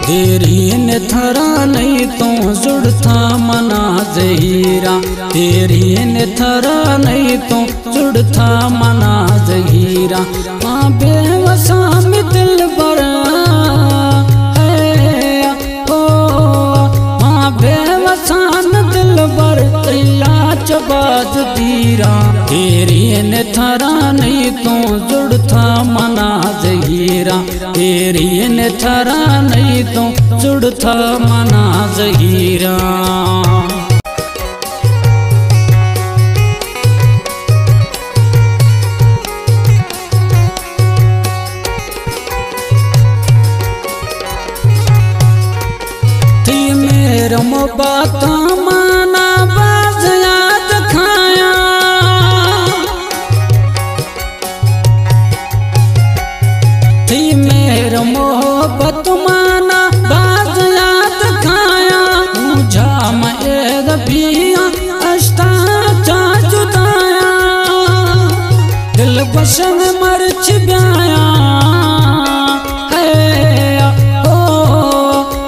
तेरी ने थरा नहीं तो जुड़ता मना जहीरा, तेरी ने थरा नहीं तो जुड़ता मना जहीरा। माँ बेवसा में दिल भरा है ओ, माँ बेवसा में दिल भर चबाज तीरा। तेरी ने थरा नहीं तो जुड़ता मना जहीरा, तेरी ने थरा नहीं तो जुड़ता मना जहीरा। थी मेरा मोहब्बत माना बाज याद खाया, थी मेरा मोहब्बत माना बाज याद खाया। मुझा मैं रबिया अष्टा जा जुदाया, दिल बशन मरच ब्याया है ओ,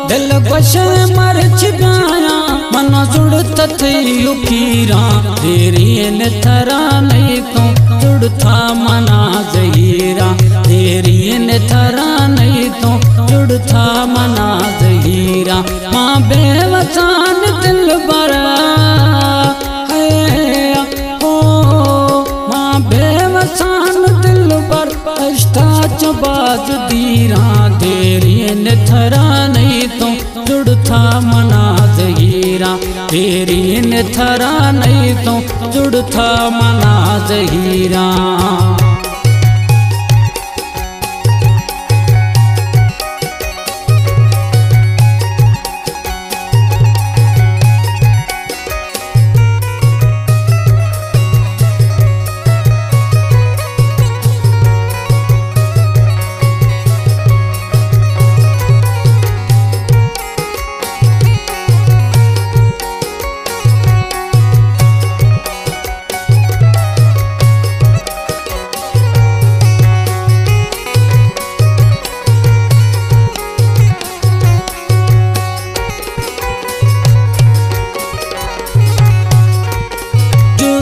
दिल बशन मरच ब्याया। मन जुड़ता थी लुकीरा, तेरी ने थरा नहीं तो जुड़ता मना जहीरा, तेरी ने थरा नहीं तो जुड़ता मना जहीरा। माँ बेवसान दिल भरा है ओ, माँ बेवसान दिल भर अष्टा चबाज दीरा। तेरी ने थरा नहीं तो जुड़ता मना जहीरा, तेरी ने थरा नहीं तो जुड़ता मना जहीरा।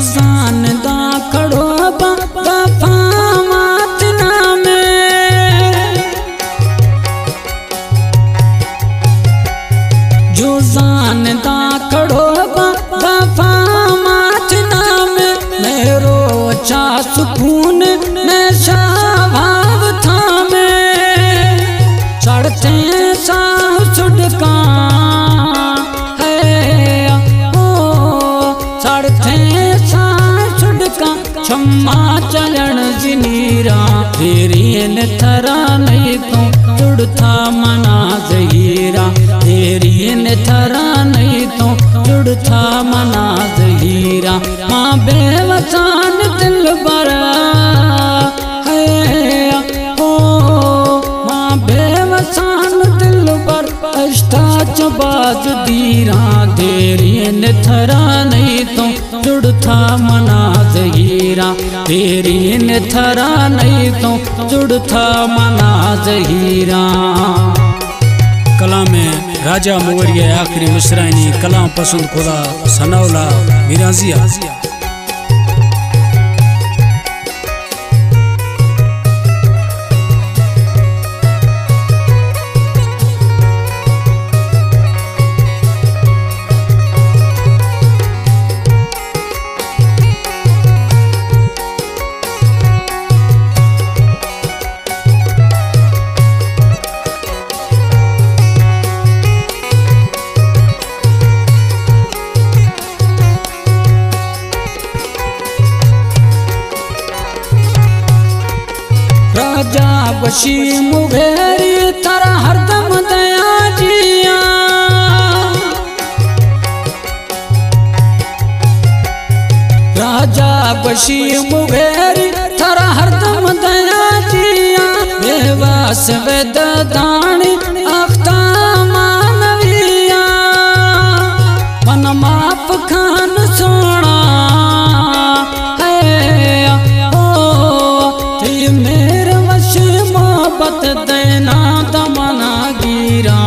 जान दा खड़ो वफावत नामे, जो जान दा खड़ो वफावत नामे। मेरो चा सुकून में शाभाव था में, चढ़ते साह सुडका है ओ, चढ़ते क्षमा चलन जिनीरा। तेरी ने थरा नहीं तो जुड़ता मना जहीरा, तेरी ने थरा नहीं तो जुड़ता मना जहीरा। माँ बेवसान दिल भरा है ओ, माँ बेवसान दिल भर अष्टा चबाज दीरा। तेरी ने थरा नहीं तो जुड़ता मना जहीरा, तेरी ने थरा नहीं तो जुड़ता मना जहीरा। कलाम में राजा मुवरिया आखिरी मिसरानी कलाम पसंद खुदा सनाउला मिराजिया। राजा बशी मुगेरी तारा हरदम दया जिया, राजा बशी मुगेरी तारा हरदम दया जिया। बेवास वेद दानी अख्ता मानविया, मन माफ खान सोना है ओ, मेरे वश मोहब्बत देना दमना गिरा।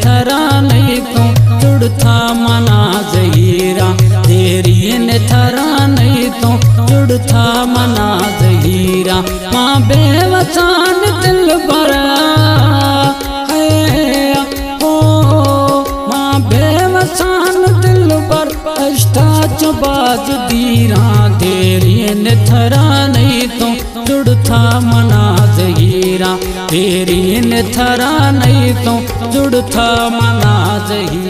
थरा नहीं तो जुड़ता मना जहीरा, तेरी ने थरा नहीं तो जुड़ता मना जहीरा। माँ बेवसान दिल भरा है ओ, माँ बेवसान दिल भर अष्टा चबाज दीरा, तेरी ने थरा नहीं तो जुड़ता मना जहीरा, तेरी ने थरा नहीं तो जुड़ता मना जहीरा।